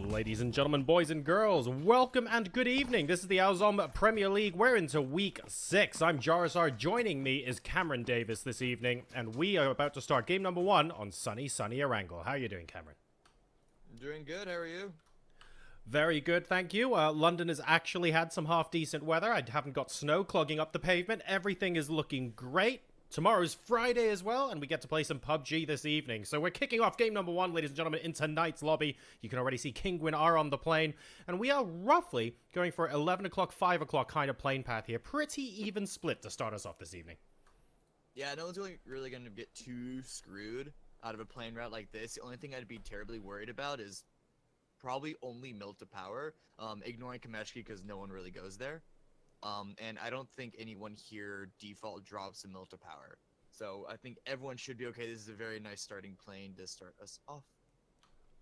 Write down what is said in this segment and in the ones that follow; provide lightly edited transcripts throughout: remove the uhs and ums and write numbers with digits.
Ladies and gentlemen, boys and girls, welcome and good evening. This is the Auzom Premier League. We're into week 6. I'm JoRoSaR. Joining me is Cameron Davis this evening, and we are about to start game number 1 on sunny Erangel. How are you doing, Cameron? I'm doing good. How are you? Very good, thank you. London has actually had some half-decent weather. I haven't got snow clogging up the pavement. Everything is looking great. Tomorrow's Friday as well, and we get to play some PUBG this evening. So we're kicking off game number 1, ladies and gentlemen, in tonight's lobby. You can already see Kinguin are on the plane, and we are roughly going for 11 o'clock, 5 o'clock kind of plane path here. Pretty even split to start us off this evening. Yeah, no one's really going to get too screwed out of a plane route like this. The only thing I'd be terribly worried about is probably only mill to power, ignoring Kameshki because no one really goes there. And I don't think anyone here default drops a mill to power. So I think everyone should be okay. This is a very nice starting plane to start us off.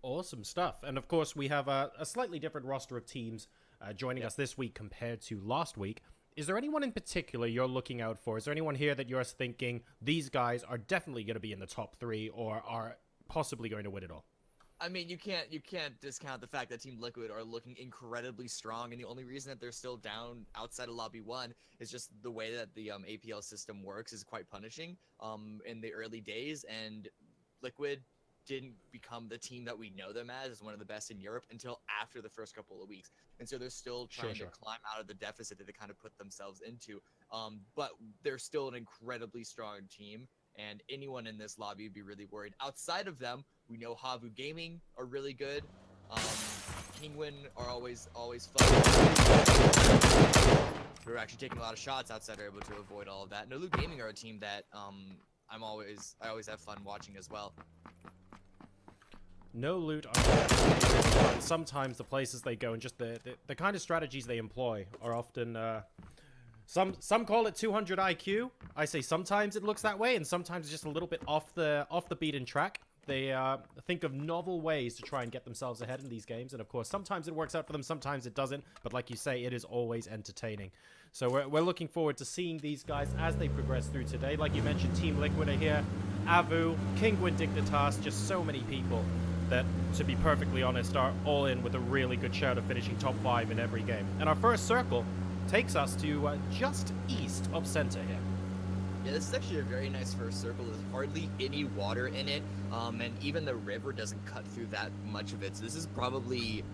Awesome stuff. And of course, we have a slightly different roster of teams joining us this week compared to last week. Is there anyone in particular you're looking out for? Is there anyone here that you're thinking these guys are definitely going to be in the top 3 or are possibly going to win it all? I mean, you can't discount the fact that Team Liquid are looking incredibly strong, and the only reason that they're still down outside of Lobby 1 is just the way that the APL system works is quite punishing in the early days, and Liquid didn't become the team that we know them as one of the best in Europe until after the first couple of weeks. And so they're still trying to climb out of the deficit that they kind of put themselves into. But they're still an incredibly strong team, and anyone in this lobby would be really worried. Outside of them, we know HAVU Gaming are really good. Kinguin are always fun. We're actually taking a lot of shots outside, are able to avoid all of that. No Loot Gaming are a team that I always have fun watching as well. No Loot are fun. Sometimes the places they go and just the kind of strategies they employ are often some call it 200 IQ. I say sometimes it looks that way, and sometimes it's just a little bit off the beaten track. They think of novel ways to try and get themselves ahead in these games, and of course, sometimes it works out for them, sometimes it doesn't, but like you say, it is always entertaining. So we're looking forward to seeing these guys as they progress through today. Like you mentioned, Team Liquid are here, HAVU, Kinguin, Dignitas, just so many people that, to be perfectly honest, are all in with a really good shout of finishing top 5 in every game. And our first circle takes us to just east of center here. Yeah, this is actually a very nice first circle. There's hardly any water in it, and even the river doesn't cut through that much of it. So this is probably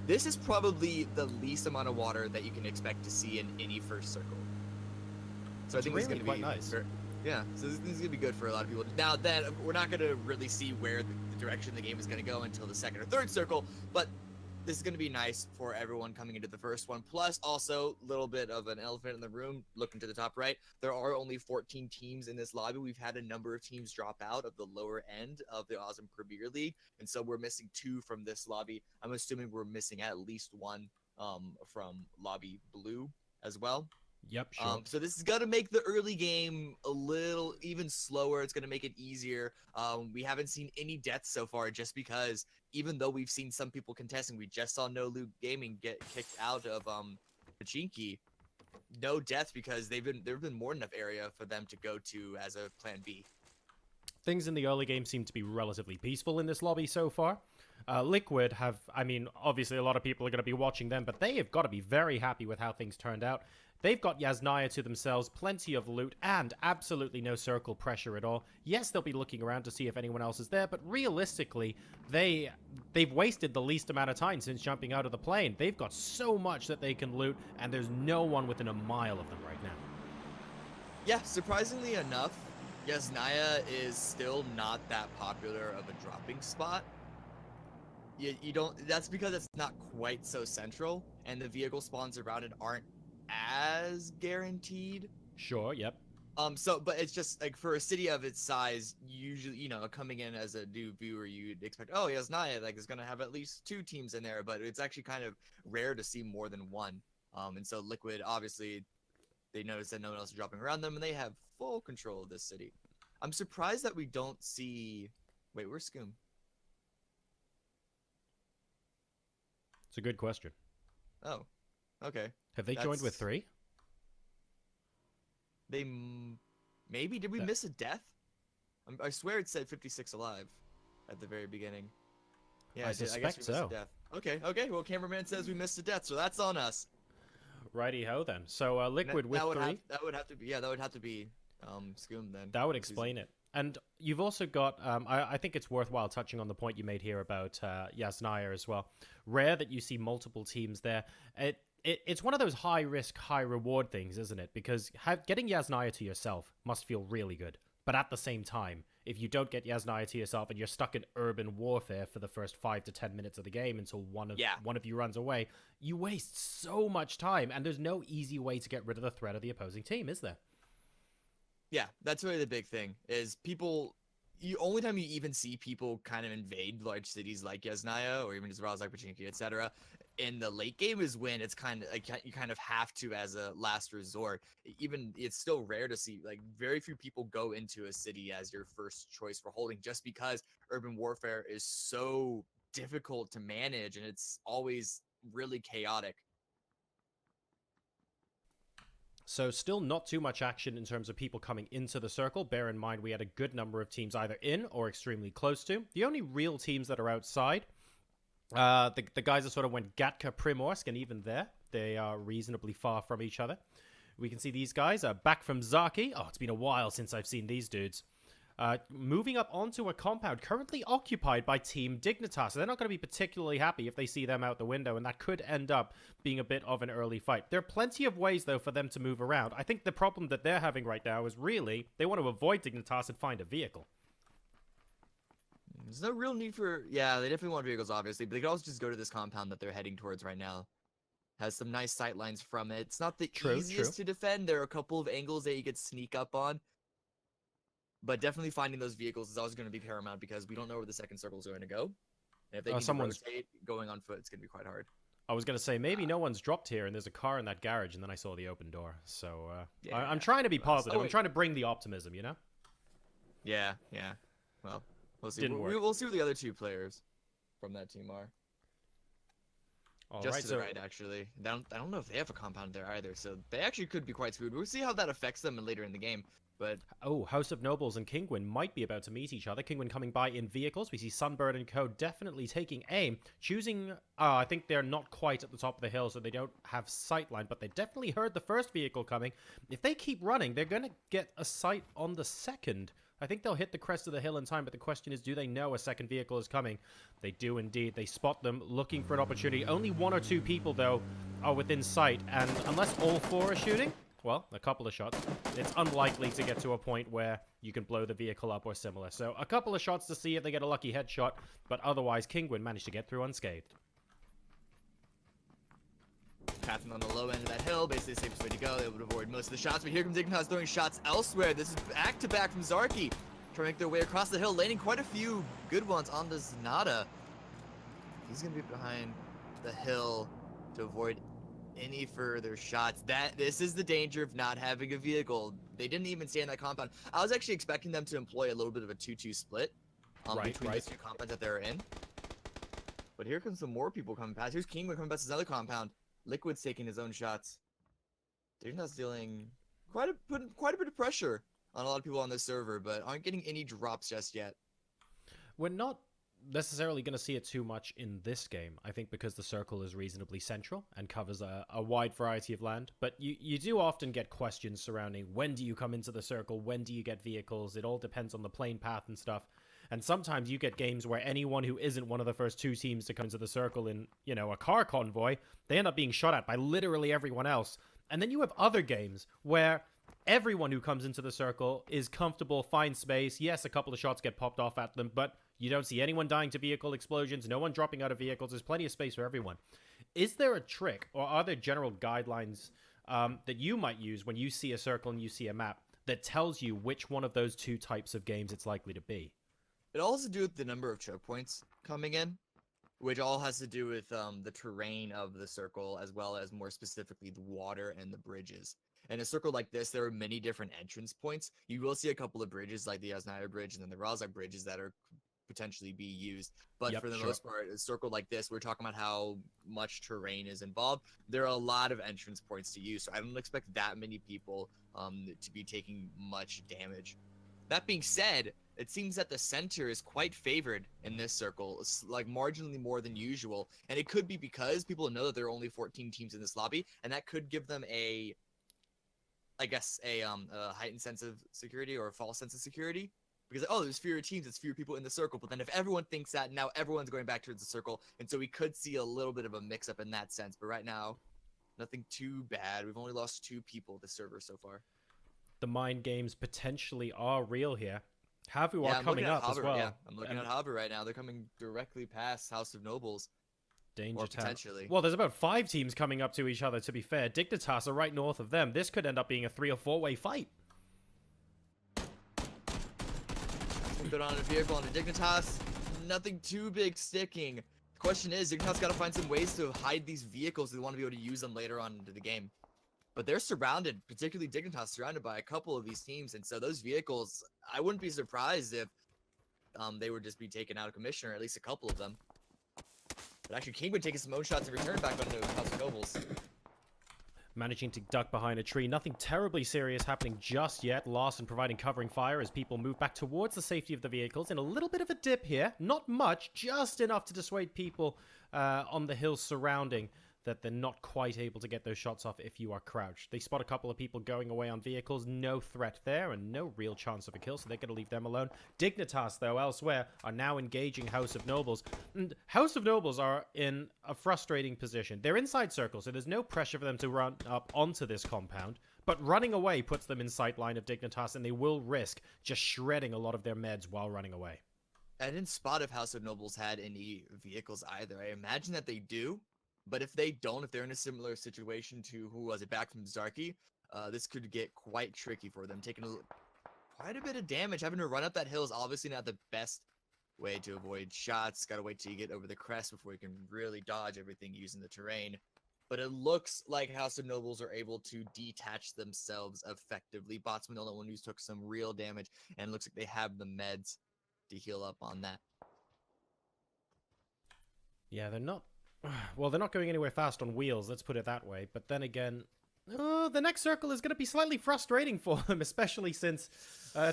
the least amount of water that you can expect to see in any first circle. So I think it's going to be quite nice. Yeah, so this is going to be good for a lot of people. Now then, we're not going to really see where the direction the game is going to go until the second or third circle, but this is going to be nice for everyone coming into the first one. Plus, also, a little bit of an elephant in the room, looking to the top right. There are only 14 teams in this lobby. We've had a number of teams drop out of the lower end of the Auzom Premier League, and so we're missing 2 from this lobby. I'm assuming we're missing at least 1 from lobby blue as well. Yep, sure. So this is going to make the early game a little even slower. It's going to make it easier. We haven't seen any deaths so far just because even though we've seen some people contesting, we just saw No Loot Gaming get kicked out of Pachinki. No deaths because there've been more than enough area for them to go to as a plan B. Things in the early game seem to be relatively peaceful in this lobby so far. Liquid have, I mean, obviously a lot of people are going to be watching them, but they have got to be very happy with how things turned out. They've got Yasnaya to themselves, plenty of loot, and absolutely no circle pressure at all. Yes, they'll be looking around to see if anyone else is there, but realistically, they've wasted the least amount of time since jumping out of the plane. They've got so much that they can loot, and there's no one within a mile of them right now. Yeah, surprisingly enough, Yasnaya is still not that popular of a dropping spot. You don't. That's because it's not quite so central, and the vehicle spawns around it aren't as guaranteed. Sure, yep. But it's just like for a city of its size, usually, you know, coming in as a new viewer, you'd expect, oh, Yasnaya, like, is gonna have at least 2 teams in there, but it's actually kind of rare to see more than 1. And so Liquid, obviously, they notice that no one else is dropping around them, and they have full control of this city. I'm surprised that we don't see. Wait, where's Scoom? It's a good question. Oh, okay. Have they joined with 3? They maybe. Did we miss a death? I swear it said 56 alive at the very beginning. Yeah, I suspect so. Okay, okay. Well, cameraman says we missed a death, so that's on us. Righty ho then. So Liquid with that would 3. that would have to be, yeah, that would have to be Scoom then. That would explain it. And you've also got, I think it's worthwhile touching on the point you made here about Yasnaya as well. Rare that you see multiple teams there. It's one of those high risk, high reward things, isn't it? Because getting Yasnaya to yourself must feel really good. But at the same time, if you don't get Yasnaya to yourself and you're stuck in urban warfare for the first 5 to 10 minutes of the game until one of you runs away, you waste so much time, and there's no easy way to get rid of the threat of the opposing team, is there? Yeah, that's really the big thing. Is people, only time you even see people kind of invade large cities like Yasnaya or even just like Pachinki, etc. in the late game is when it's kind of like you kind of have to as a last resort. Even it's still rare to see, like, very few people go into a city as your first choice for holding, just because urban warfare is so difficult to manage and it's always really chaotic. So still not too much action in terms of people coming into the circle. Bear in mind we had a good number of teams either in or extremely close to. The only real teams that are outside, the guys that sort of went Gatka, Primorsk, and even there, they are reasonably far from each other. We can see these guys are back from Zaki. Oh, it's been a while since I've seen these dudes. Moving up onto a compound currently occupied by Team Dignitas. So they're not going to be particularly happy if they see them out the window, and that could end up being a bit of an early fight. There are plenty of ways, though, for them to move around. I think the problem that they're having right now is really they want to avoid Dignitas and find a vehicle. There's no real need for... Yeah, they definitely want vehicles, obviously, but they could also just go to this compound that they're heading towards right now. Has some nice sight lines from it. It's not the easiest to defend. There are a couple of angles that you could sneak up on. But definitely finding those vehicles is always going to be paramount because we don't know where the second circle is going to go. And if they need to rotate, going on foot, it's going to be quite hard. I was going to say, maybe no one's dropped here and there's a car in that garage, and then I saw the open door. So I'm trying to be positive. I'm trying to bring the optimism, you know? Yeah, yeah. Well, we'll see. We'll see who the other two players from that team are. Just to the right, actually. I don't know if they have a compound there either, so they actually could be quite screwed. We'll see how that affects them later in the game. But House of Nobles and Kinguin might be about to meet each other. Kinguin coming by in vehicles. We see Sunbird and Co. definitely taking aim. Choosing, I think they're not quite at the top of the hill, so they don't have sightline, but they definitely heard the first vehicle coming. If they keep running, they're going to get a sight on the second. I think they'll hit the crest of the hill in time, but the question is, do they know a second vehicle is coming? They do indeed. They spot them, looking for an opportunity. Only 1 or 2 people, though, are within sight, and unless all 4 are shooting, well, a couple of shots, it's unlikely to get to a point where you can blow the vehicle up or similar. So a couple of shots to see if they get a lucky headshot, but otherwise Kinguin managed to get through unscathed. Pathing on the low end of that hill, basically the safest way to go. They would avoid most of the shots, but here comes Dignitas throwing shots elsewhere. This is back-to-back from Zarky, trying to make their way across the hill, landing quite a few good ones on the Zanata. He's going to be behind the hill to avoid any further shots. This is the danger of not having a vehicle. They didn't even stay in that compound. I was actually expecting them to employ a little bit of a 2-2 split between those 2 compounds that they're in. But here comes some more people coming past. Here's Kinguin coming past his other compound. Liquid's taking his own shots. Dignitas dealing quite a bit of pressure on a lot of people on this server, but aren't getting any drops just yet. We're not necessarily going to see it too much in this game, I think, because the circle is reasonably central and covers a wide variety of land. But you do often get questions surrounding when do you come into the circle, when do you get vehicles. It all depends on the plane path and stuff. And sometimes you get games where anyone who isn't one of the first 2 teams to come into the circle in, you know, a car convoy, they end up being shot at by literally everyone else. And then you have other games where everyone who comes into the circle is comfortable, finds space. Yes, a couple of shots get popped off at them, but you don't see anyone dying to vehicle explosions, no one dropping out of vehicles. There's plenty of space for everyone. Is there a trick, or are there general guidelines that you might use when you see a circle and you see a map that tells you which one of those 2 types of games it's likely to be? It all has to do with the number of choke points coming in, which all has to do with the terrain of the circle, as well as more specifically the water and the bridges. In a circle like this, there are many different entrance points. You will see a couple of bridges like the Yasnaya bridge and then the Razak bridges that are potentially be used. But for the most part, a circle like this, we're talking about how much terrain is involved. There are a lot of entrance points to use, so I don't expect that many people to be taking much damage. That being said, it seems that the center is quite favored in this circle. It's like marginally more than usual. And it could be because people know that there are only 14 teams in this lobby, and that could give them a heightened sense of security or a false sense of security. Because, oh, there's fewer teams, it's fewer people in the circle. But then if everyone thinks that, now everyone's going back towards the circle. And so we could see a little bit of a mix-up in that sense. But right now, nothing too bad. We've only lost 2 people this server so far. The mind games potentially are real here. HAVU are coming up as well. Yeah, I'm looking at HAVU right now. They're coming directly past House of Nobles. Danger or potentially. Well, there's about 5 teams coming up to each other, to be fair. Dignitas are right north of them. This could end up being a 3 or 4-way fight. Put on a vehicle on a Dignitas. Nothing too big sticking. The question is, Dignitas got to find some ways to hide these vehicles. They want to be able to use them later on into the game. But they're surrounded, particularly Dignitas, surrounded by a couple of these teams. And so those vehicles, I wouldn't be surprised if they would just be taken out of commission, or at least a couple of them. But actually, Kinguin taking some own shots in return back onto House of Nobles. Managing to duck behind a tree. Nothing terribly serious happening just yet. Larson providing covering fire as people move back towards the safety of the vehicles. In a little bit of a dip here. Not much, just enough to dissuade people on the hills surrounding that they're not quite able to get those shots off if you are crouched. They spot a couple of people going away on vehicles. No threat there and no real chance of a kill, so they're going to leave them alone. Dignitas, though, elsewhere, are now engaging House of Nobles. And House of Nobles are in a frustrating position. They're inside circle, so there's no pressure for them to run up onto this compound. But running away puts them in sight line of Dignitas, and they will risk just shredding a lot of their meds while running away. I didn't spot if House of Nobles had any vehicles either. I imagine that they do. But if they don't, if they're in a similar situation to, who was it, back from Zarky, this could get quite tricky for them. Taking quite a bit of damage. Having to run up that hill is obviously not the best way to avoid shots. Gotta wait till you get over the crest before you can really dodge everything using the terrain. But it looks like House of Nobles are able to detach themselves effectively. Botsman, the only one who's took some real damage, and it looks like they have the meds to heal up on that. Yeah, they're not... Well, they're not going anywhere fast on wheels, let's put it that way. But then again, the next circle is going to be slightly frustrating for them, especially since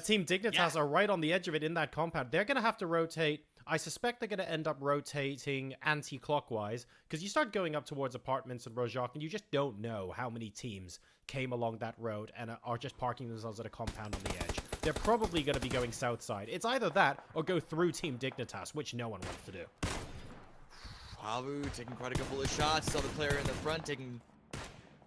Team Dignitas are right on the edge of it in that compound. They're going to have to rotate. I suspect they're going to end up rotating anti-clockwise, because you start going up towards apartments and Rojak, and you just don't know how many teams came along that road and are just parking themselves at a compound on the edge. They're probably going to be going south side. It's either that or go through Team Dignitas, which no one wants to do. HAVU taking quite a couple of shots. Saw the player in the front taking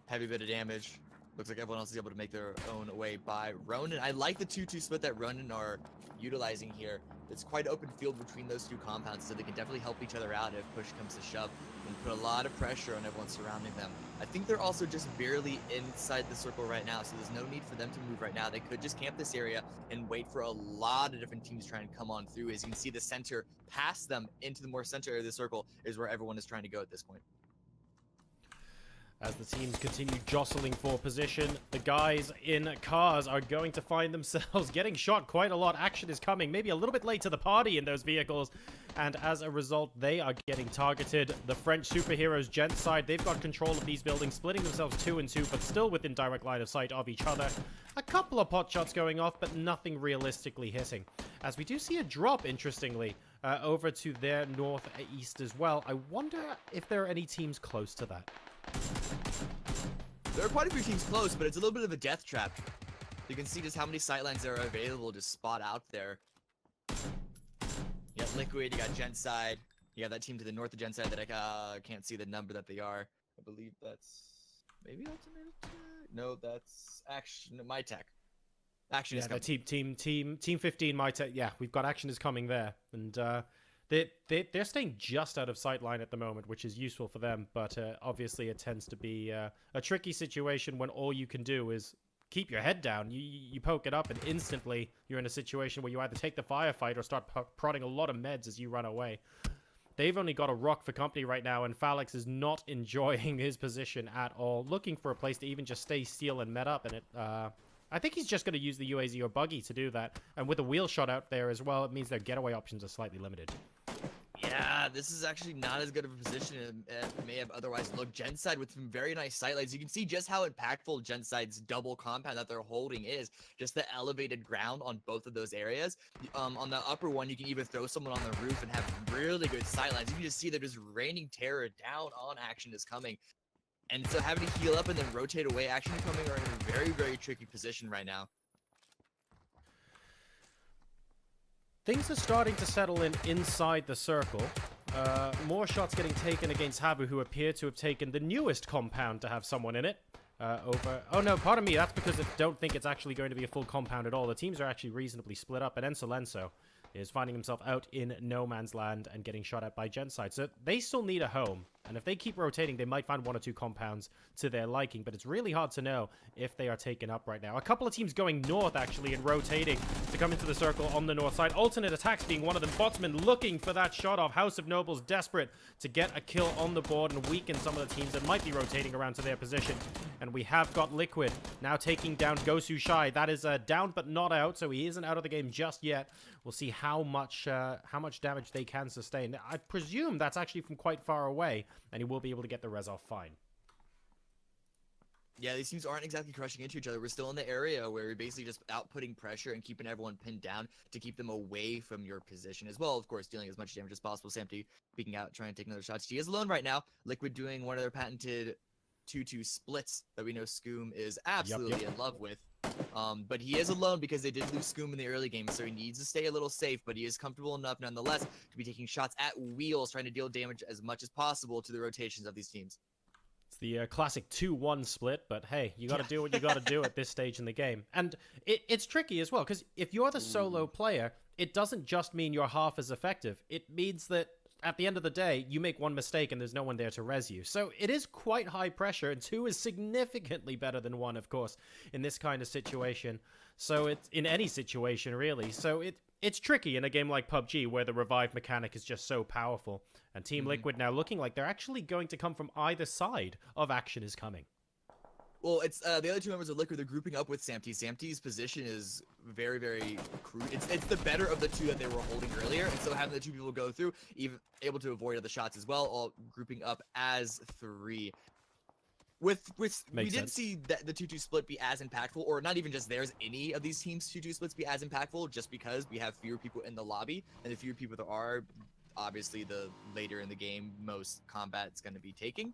heavy bit of damage. Looks like everyone else is able to make their own way by Ronin. I like the 2-2 split that Ronin are utilizing here. It's quite open field between those 2 compounds, so they can definitely help each other out if push comes to shove and put a lot of pressure on everyone surrounding them. I think they're also just barely inside the circle right now, so there's no need for them to move right now. They could just camp this area and wait for a lot of different teams trying to come on through. As you can see, the center past them into the more center area of the circle is where everyone is trying to go at this point. As the teams continue jostling for position, the guys in cars are going to find themselves getting shot quite a lot. Action is coming, maybe a little bit late to the party in those vehicles, and as a result, they are getting targeted. The French superheroes Gentside, they've got control of these buildings, splitting themselves 2 and 2, but still within direct line of sight of each other. A couple of pot shots going off, but nothing realistically hitting. As we do see a drop, interestingly, over to their northeast as well. I wonder if there are any teams close to that. There are quite a few teams close, but it's a little bit of a death trap. You can see just how many sightlines are available to spot out there. You got Liquid, you got Gentside, you got that team to the north of Gentside that I can't see the number that they are. I believe that's maybe Ultimate. No, that's Action. MyTech. Action is coming. Team 15. MyTech. Yeah, we've got Action is coming there, and they're staying just out of sight line at the moment, which is useful for them, but obviously it tends to be a tricky situation when all you can do is keep your head down. You poke it up and instantly you're in a situation where you either take the firefight or start prodding a lot of meds as you run away. They've only got a rock for company right now, and Phalix is not enjoying his position at all, looking for a place to even just stay still and med up, and I think he's just going to use the UAZ or buggy to do that, and with a wheel shot out there as well, it means their getaway options are slightly limited. Yeah, Yeah, this is actually not as good of a position as it may have otherwise looked. Gentside with some very nice sightlines. You can see just how impactful Gentside's double compound that they're holding is. Just the elevated ground on both of those areas. On the upper one, you can even throw someone on the roof and have really good sightlines. You can just see they're just raining terror down on action is coming. And so having to heal up and then rotate away action coming are in a very, very tricky position right now. Things are starting to settle in inside the circle. More shots getting taken against HAVU, who appear to have taken the newest compound to have someone in it. Oh no, pardon me, that's because I don't think it's actually going to be a full compound at all. The teams are actually reasonably split up, and Ensolenso is finding himself out in no man's land and getting shot at by Gentside. So they still need a home, and if they keep rotating, they might find one or two compounds to their liking, but it's really hard to know if they are taken up right now. A couple of teams going north, actually, and rotating to come into the circle on the north side. Alternate attacks being one of them. Botsman looking for that shot off. House of Nobles desperate to get a kill on the board and weaken some of the teams that might be rotating around to their position. And we have got Liquid now taking down Gosu Shai. That is down but not out, so he isn't out of the game just yet. We'll see how much damage they can sustain. I presume that's actually from quite far away, and he will be able to get the res off fine. Yeah, these teams aren't exactly crushing into each other. We're still in the area where we're basically just outputting pressure and keeping everyone pinned down to keep them away from your position as well. Of course, dealing as much damage as possible. Samty peeking out, trying to take another shot. She is alone right now. Liquid doing one of their patented 2-2 splits that we know Skoom is absolutely in love with. But he is alone because they did lose Skoom in the early game, so he needs to stay a little safe, but he is comfortable enough nonetheless to be taking shots at wheels, trying to deal damage as much as possible to the rotations of these teams. It's the classic 2-1 split, but hey, you got to do what you got to do at this stage in the game. And it's tricky as well, because if you're the solo player, it doesn't just mean you're half as effective. It means that at the end of the day, you make one mistake and there's no one there to res you. So it is quite high pressure, and 2 is significantly better than 1, of course, in this kind of situation. So it's in any situation, really. So it's tricky in a game like PUBG, where the revive mechanic is just so powerful. And Team Liquid now looking like they're actually going to come from either side of action is coming. Well, it's the other two members of Liquid. They're grouping up with Samty. Samty's position is very, very crude. It's the better of the two that they were holding earlier, and so having the two people go through, even able to avoid other shots as well, all grouping up as 3. We didn't see that the 2-2 split be as impactful, or not even just theirs, any of these teams' 2-2 splits be as impactful, just because we have fewer people in the lobby, and the fewer people there are, obviously the later in the game most combat's going to be taking.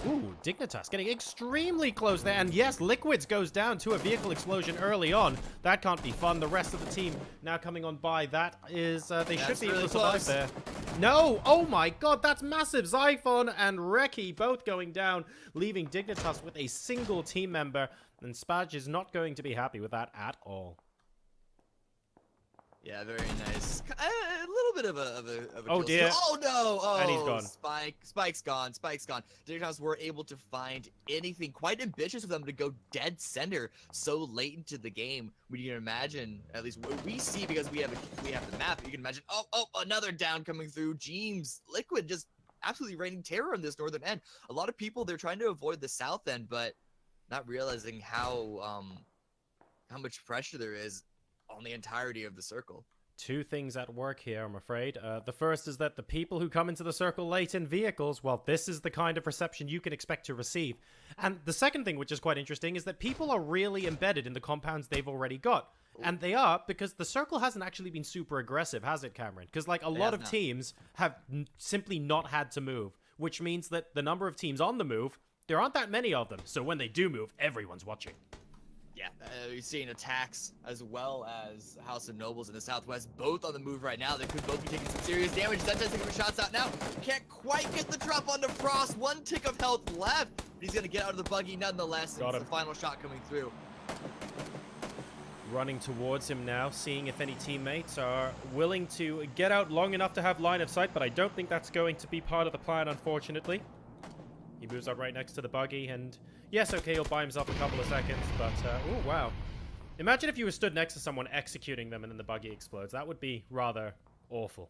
Ooh, Dignitas getting extremely close there. And yes, Liquids goes down to a vehicle explosion early on. That can't be fun. The rest of the team now coming on by. That is, they should be able to survive there. No! Oh my god, that's massive! Zyphon and Reki both going down, leaving Dignitas with a single team member. And Spaj is not going to be happy with that at all. Yeah, very nice. A little bit of a oh kill dear. steal. Oh no! Oh, and he's gone. Spike's gone. Spike's gone. Dignitas were able to find anything quite ambitious of them to go dead center so late into the game. We can imagine, at least what we see, because we have the map. You can imagine. Oh, another down coming through. Jeems, Liquid just absolutely raining terror on this northern end. A lot of people, they're trying to avoid the south end, but not realizing how much pressure there is on the entirety of the circle. Two things at work here, I'm afraid. The first is that the people who come into the circle late in vehicles, well, this is the kind of reception you can expect to receive. And the second thing, which is quite interesting, is that people are really embedded in the compounds they've already got. And they are, because the circle hasn't actually been super aggressive, has it, Cameron? Because, like, a lot of teams have simply not had to move, which means that the number of teams on the move, there aren't that many of them. So when they do move, everyone's watching. Yeah, you're seeing aTTaX as well as House of Nobles in the southwest, both on the move right now. They could both be taking some serious damage. Gentside's taking shots out now. Can't quite get the drop onto Frost. 1 tick of health left. But he's going to get out of the buggy nonetheless. It's the final shot coming through. Running towards him now, seeing if any teammates are willing to get out long enough to have line of sight, but I don't think that's going to be part of the plan, unfortunately. He moves out right next to the buggy, and yes, okay, he'll buy himself a couple of seconds, but, oh, wow. Imagine if you were stood next to someone executing them and then the buggy explodes. That would be rather awful.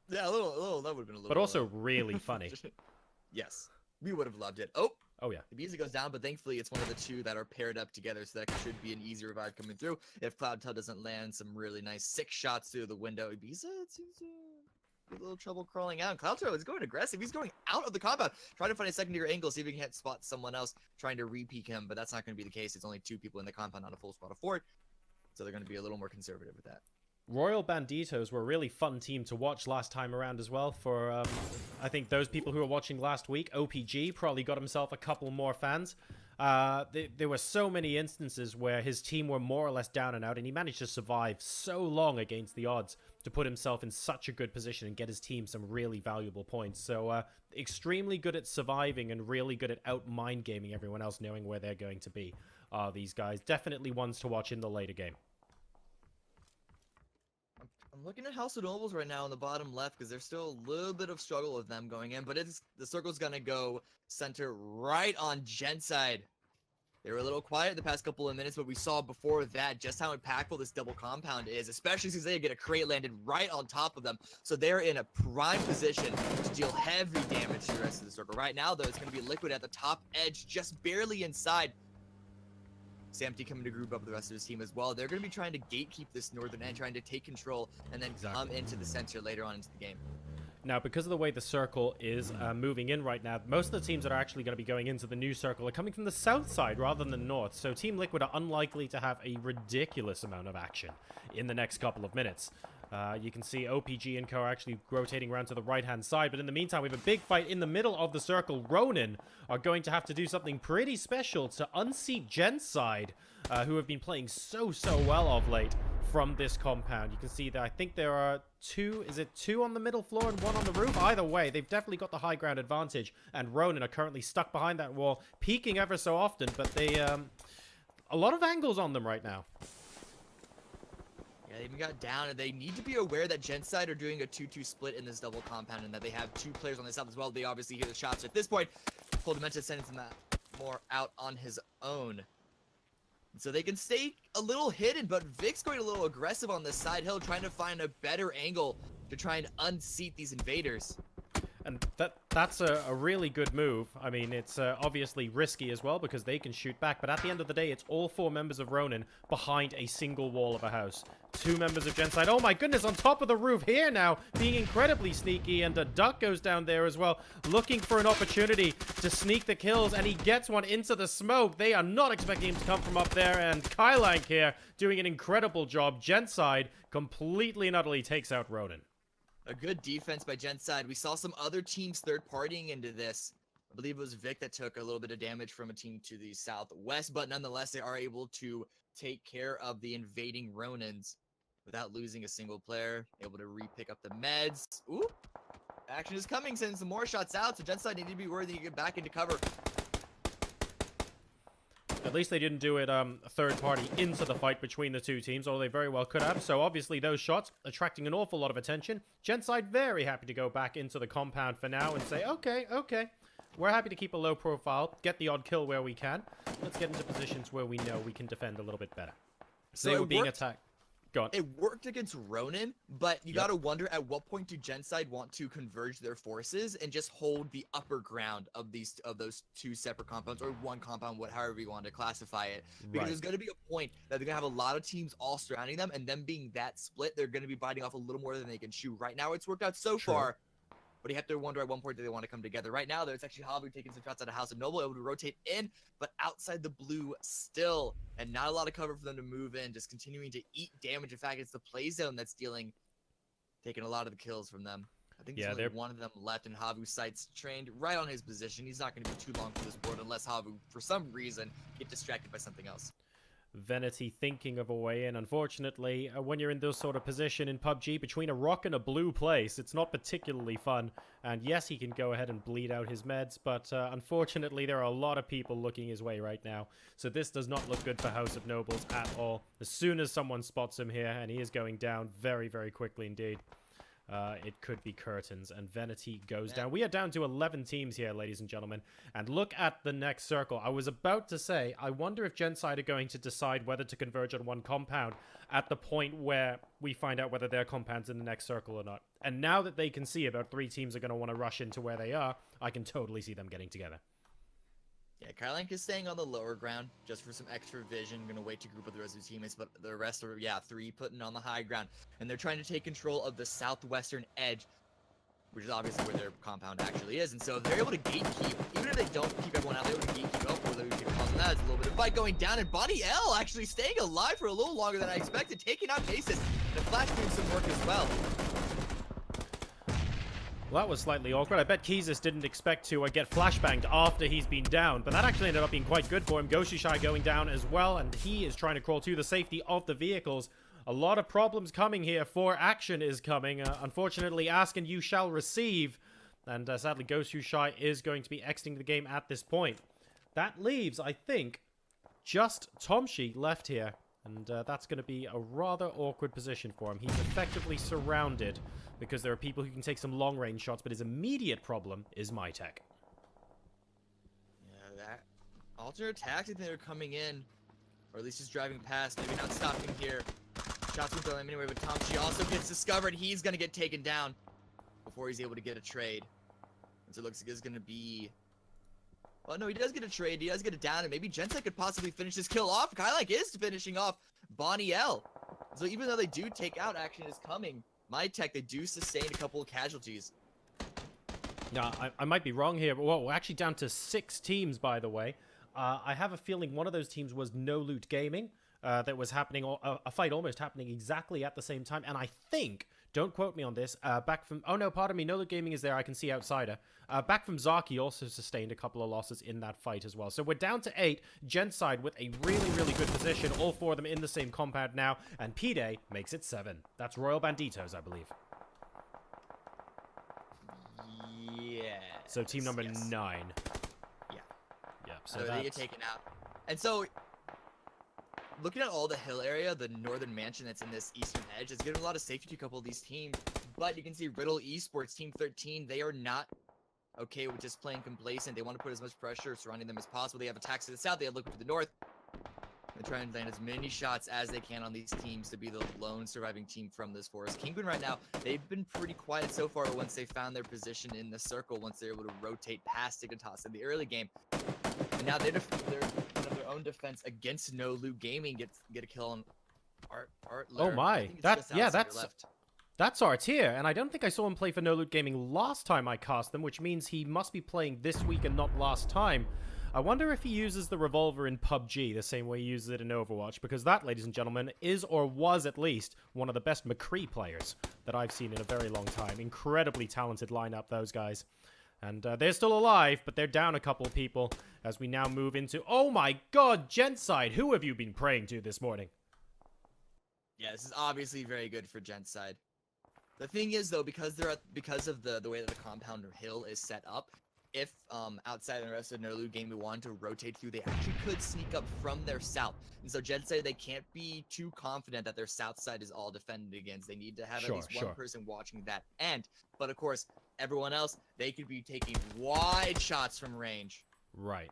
Yeah, a little, that would have been a little... But also really funny. Yes, we would have loved it. Oh, yeah. The Ibiza goes down, but thankfully it's one of the two that are paired up together, so that should be an easy revive coming through. If Cloudtail doesn't land some really nice 6 shots through the window, Ibiza, it seems a little trouble crawling out. Cloudtail is going aggressive. He's going out of the compound, trying to find a secondary angle, see if he can spot someone else trying to re-peek him, but that's not going to be the case. It's only 2 people in the compound, not a full squad of 4. So they're going to be a little more conservative with that. Royal Banditos were a really fun team to watch last time around as well. For I think those people who were watching last week, OPG probably got himself a couple more fans. There were so many instances where his team were more or less down and out, and he managed to survive so long against the odds to put himself in such a good position and get his team some really valuable points. So extremely good at surviving and really good at out-mind gaming everyone else, knowing where they're going to be. These guys definitely ones to watch in the later game. I'm looking at House of Nobles right now in the bottom left because there's still a little bit of struggle with them going in, but the circle's going to go center right on Gentside. They were a little quiet the past couple of minutes, but we saw before that just how impactful this double compound is, especially since they get a crate landed right on top of them. So they're in a prime position to deal heavy damage to the rest of the circle. Right now, though, it's going to be Liquid at the top edge, just barely inside. Samty coming to group up with the rest of his team as well. They're going to be trying to gatekeep this northern end, trying to take control, and then come into the center later on into the game. Now, because of the way the circle is moving in right now, most of the teams that are actually going to be going into the new circle are coming from the south side rather than the north. So Team Liquid are unlikely to have a ridiculous amount of action in the next couple of minutes. You can see OPG and Co are actually rotating around to the right-hand side. But in the meantime, we have a big fight in the middle of the circle. Ronin are going to have to do something pretty special to unseat Gentside, who have been playing so well of late from this compound. You can see that I think there are 2, is it 2 on the middle floor and 1 on the roof? Either way, they've definitely got the high ground advantage. And Ronin are currently stuck behind that wall, peeking ever so often. But they, a lot of angles on them right now. Yeah, they even got down, and they need to be aware that Gentside are doing a 2-2 split in this double compound, and that they have 2 players on the south as well. They obviously hear the shots at this point. Full Dementia sends him more out on his own. So they can stay a little hidden, but Vic's going a little aggressive on this side hill, trying to find a better angle to try and unseat these invaders. And that's a really good move. I mean, it's obviously risky as well because they can shoot back. But at the end of the day, it's all 4 members of Ronin behind a single wall of a house. 2 members of Gentside. Oh my goodness, on top of the roof here now, being incredibly sneaky. And a Duck goes down there as well, looking for an opportunity to sneak the kills. And he gets one into the smoke. They are not expecting him to come from up there. And Kylank here doing an incredible job. Gentside completely and utterly takes out Ronin. A good defense by Gentside. We saw some other teams third-partying into this. I believe it was Vic that took a little bit of damage from a team to the southwest, but nonetheless, they are able to take care of the invading Ronins without losing a single player. Able to re-pick up the meds. Ooh! Action is coming, sending some more shots out, so Gentside need to be worthy to get back into cover. At least they didn't do it third party into the fight between the 2 teams, although they very well could have. So obviously those shots attracting an awful lot of attention. Gentside very happy to go back into the compound for now and say, okay, we're happy to keep a low profile, get the odd kill where we can. Let's get into positions where we know we can defend a little bit better. So they were being attacked. Go on. It worked against Ronin, but you gotta wonder at what point do Gentside want to converge their forces and just hold the upper ground of those 2 separate compounds, or 1 compound, however you want to classify it. Because there's gonna be a point that they're gonna have a lot of teams all surrounding them, and them being that split, they're gonna be biting off a little more than they can chew. Right now, it's worked out so far. But you have to wonder at one point do they want to come together. Right now, there's actually HAVU taking some shots out of House of Noble, able to rotate in, but outside the blue still, and not a lot of cover for them to move in, just continuing to eat damage. In fact, it's the play zone that's taking a lot of the kills from them. I think there's only 1 of them left, and HAVU sights trained right on his position. He's not going to be too long for this board unless HAVU, for some reason, get distracted by something else. Veneti thinking of a way in. Unfortunately, when you're in this sort of position in PUBG, between a rock and a blue place, it's not particularly fun. And yes, he can go ahead and bleed out his meds, but unfortunately, there are a lot of people looking his way right now. So this does not look good for House of Nobles at all. As soon as someone spots him here, and he is going down very quickly indeed. It could be curtains, and Veneti goes down. We are down to 11 teams here, ladies and gentlemen, and look at the next circle. I was about to say, I wonder if Gentside are going to decide whether to converge on 1 compound at the point where we find out whether their compound's in the next circle or not. And now that they can see about 3 teams are going to want to rush into where they are, I can totally see them getting together. Yeah, Kylank is staying on the lower ground just for some extra vision. Gonna wait to group with the rest of his teammates, but the rest are, 3 putting on the high ground. And they're trying to take control of the southwestern edge. which is obviously where their compound actually is. And so if they're able to gatekeep, even if they don't keep everyone out, they're able to gatekeep up, or they're able to cause that. It's a little bit of fight going down, and Bonnie L actually staying alive for a little longer than I expected, taking out Mason. And the Flash doing some work as well. Well, that was slightly awkward. I bet Keezus didn't expect to get flashbanged after he's been down, but that actually ended up being quite good for him. JoRoSaR going down as well, and he is trying to crawl to the safety of the vehicles. A lot of problems coming here. 4 action is coming. Unfortunately, ask and you shall receive. And sadly, JoRoSaR is going to be exiting the game at this point. That leaves, I think, just Tomshi left here. And that's going to be a rather awkward position for him. He's effectively surrounded because there are people who can take some long-range shots, but his immediate problem is MyTech. Yeah, that alternate tactic they're coming in, or at least just driving past, maybe not stopping here. Shots will throw him anyway, but Tomshi also gets discovered. He's going to get taken down before he's able to get a trade. And so it looks like it's going to be... Well, no, he does get a trade. He does get it down, and maybe Gentside could possibly finish this kill off. Kylike is finishing off Bonnie L. So even though they do take out, action is coming. MyTech, they do sustain a couple of casualties. Now, I might be wrong here, but well, we're actually down to 6 teams, by the way. I have a feeling one of those teams was No Loot Gaming. That was happening, a fight almost happening exactly at the same time. And I think, don't quote me on this, back from, oh no, pardon me, No Loot Gaming is there, I can see Outsider. Back from Zaki also sustained a couple of losses in that fight as well. So we're down to 8, Gentside with a really, really good position, all 4 of them in the same compound now, and P-Day makes it 7. That's Royal Banditos, I believe. Yeah. So team number 9. Yeah. Yeah, So they get taken out. And so, looking at all the hill area, the northern mansion that's in this eastern edge, is giving a lot of safety to a couple of these teams. But you can see Riddle Esports, Team 13, they are not okay with just playing complacent. They want to put as much pressure surrounding them as possible. They have aTTaX to the south, they have Liquid to the north. They try and land as many shots as they can on these teams to be the lone surviving team from this forest. Kinguin right now, they've been pretty quiet so far once they found their position in the circle, once they're able to rotate past Dignitas in the early game. And now they're of their own defense against No Loot Gaming get a kill on Art. Oh my, that's aTTaX, and I don't think I saw him play for No Loot Gaming last time I cast them, which means he must be playing this week and not last time. I wonder if he uses the revolver in PUBG the same way he uses it in Overwatch, because that, ladies and gentlemen, is or was at least one of the best McCree players that I've seen in a very long time. Incredibly talented lineup, those guys. And they're still alive, but they're down a couple of people as we now move into... Oh my god, Gentside! Who have you been praying to this morning? Yeah, this is obviously very good for Gentside. The thing is, though, because of the way that the compound or hill is set up, if outside and the rest of No Loot Gaming wanted to rotate through, they actually could sneak up from their south. And so Gentside, they can't be too confident that their south side is all defended against. They need to have at least one person watching that end. But of course, everyone else, they could be taking wide shots from range. Right.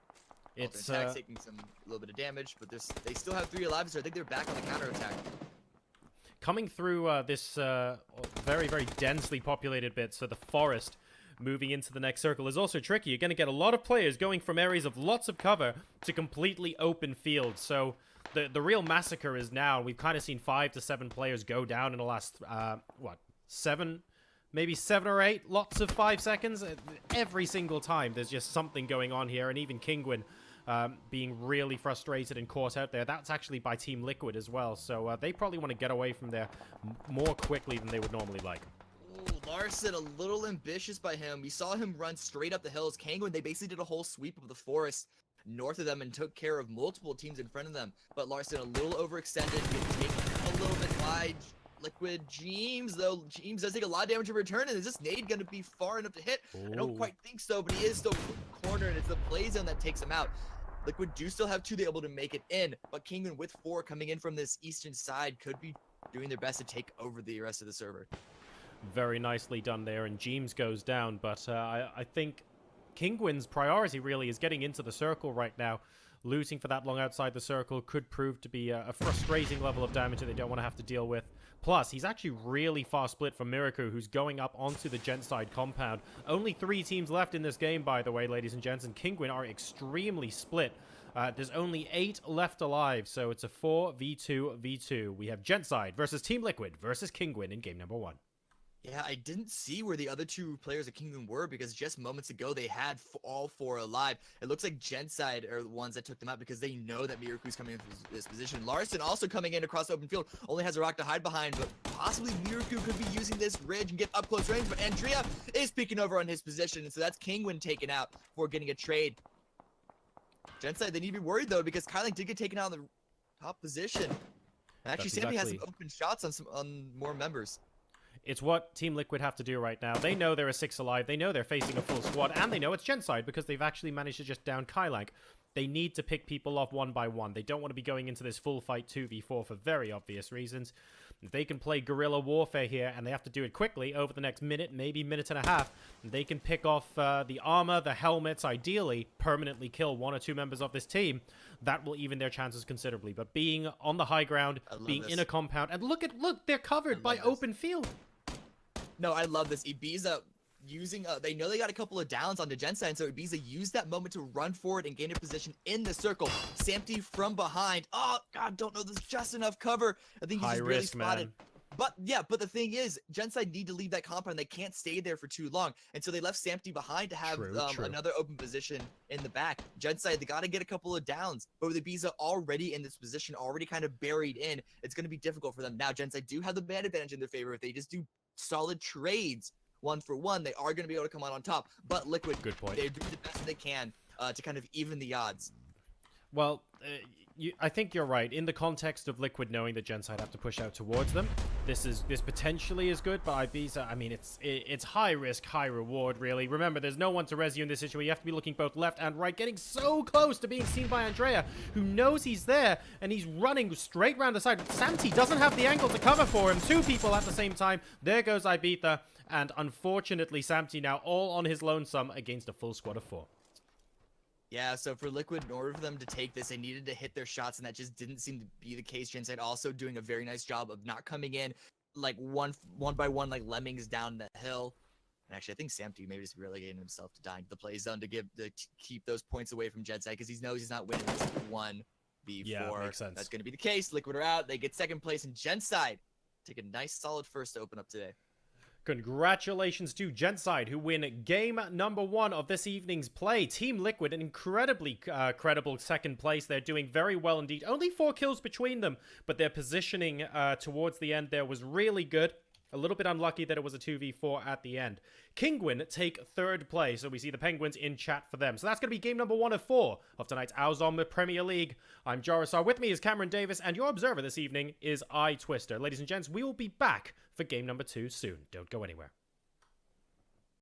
It's taking a little bit of damage, but they still have 3 alive, so I think they're back on the counterattack. Coming through this very, very densely populated bit, so the forest moving into the next circle is also tricky. You're going to get a lot of players going from areas of lots of cover to completely open fields. So the real massacre is now. We've kind of seen 5 to 7 players go down in the last, 7? Maybe 7 or 8, lots of 5 seconds. Every single time there's just something going on here, and even Kinguin being really frustrated and caught out there. That's actually by Team Liquid as well, so they probably want to get away from there more quickly than they would normally like. Ooh, Larson, a little ambitious by him. We saw him run straight up the hills. Kinguin, they basically did a whole sweep of the forest north of them and took care of multiple teams in front of them. But Larson, a little overextended, getting taken a little bit wide. Liquid Jeems, though. Jeems does take a lot of damage in return, and is this nade going to be far enough to hit? Ooh. I don't quite think so, but he is still cornered. It's the play zone that takes him out. Liquid do still have 2 to be able to make it in, but Kinguin with 4 coming in from this eastern side could be doing their best to take over the rest of the server. Very nicely done there, and Jeems goes down, but I think Kinguin's priority really is getting into the circle right now. Looting for that long outside the circle could prove to be a frustrating level of damage that they don't want to have to deal with. Plus, he's actually really far split from Miraku, who's going up onto the Gentside compound. Only 3 teams left in this game, by the way, ladies and gents, and Kinguin are extremely split. There's only 8 left alive, so it's a 4v2v2. We have Gentside versus Team Liquid versus Kinguin in game number 1. Yeah, I didn't see where the other two players of Kinguin were because just moments ago they had all four alive. It looks like Gentside are the ones that took them out because they know that Miraku's coming into this position. Larson also coming in across the open field, only has a rock to hide behind, but possibly Miraku could be using this ridge and get up close range, but Andrea is peeking over on his position, and so that's Kinguin taken out for getting a trade. Gentside, they need to be worried though because Kyling did get taken out in the top position. And actually, Sammy has some open shots on more members. It's what Team Liquid have to do right now. They know there are 6 alive. They know they're facing a full squad. And they know it's Gentside because they've actually managed to just down Kylang. They need to pick people off one by one. They don't want to be going into this full fight 2v4 for very obvious reasons. If they can play guerrilla warfare here, and they have to do it quickly over the next minute, maybe minute and a half, they can pick off the armor, the helmets, ideally permanently kill 1 or 2 members of this team. That will even their chances considerably. But being on the high ground, being in a compound, and look, they're covered by open field. No, I love this. Ibiza using, they know they got a couple of downs on the Gentside, so Ibiza used that moment to run forward and gain a position in the circle. Samty from behind. Oh, God, don't know. There's just enough cover. I think he's just really spotted. Man. But yeah, but the thing is, Gentside need to leave that compound. They can't stay there for too long. And so they left Samty behind to have another open position in the back. Gentside, they got to get a couple of downs. But with Ibiza already in this position, already kind of buried in, it's going to be difficult for them. Now, Gentside do have the man advantage in their favor. If they just do solid trades 1-for-1, they are going to be able to come out on top. But Liquid, good point. They do the best they can to kind of even the odds. Well, I think you're right. In the context of Liquid knowing that Gentside have to push out towards them, this potentially is good, but Ibiza, I mean, it's high risk, high reward, really. Remember, there's no one to res you in this situation. You have to be looking both left and right, getting so close to being seen by Andrea, who knows he's there, and he's running straight round the side. Samty doesn't have the angle to cover for him. 2 people at the same time. There goes Ibiza, and unfortunately, Samty now all on his lonesome against a full squad of 4. Yeah, so for Liquid, in order for them to take this, they needed to hit their shots, and that just didn't seem to be the case. Gentside also doing a very nice job of not coming in like one by one, like lemmings down the hill. And actually, I think Samty maybe just relegating himself to dying to the play zone to keep those points away from Gentside because he knows he's not winning this 1v4. Yeah, makes sense. That's going to be the case. Liquid are out. They get second place, and Gentside take a nice solid first to open up today. Congratulations to Gentside, who win game number 1 of this evening's play. Team Liquid, an incredibly credible second place. They're doing very well indeed. Only 4 kills between them, but their positioning towards the end there was really good. A little bit unlucky that it was a 2v4 at the end. Kinguin take 3rd place, so we see the Penguins in chat for them. So that's going to be game number 1 of 4 of tonight's Auzom Premier League. I'm JoRoSaR. With me is Cameron Davis, and your observer this evening is iTwisterr. Ladies and gents, we will be back for game number 2 soon. Don't go anywhere.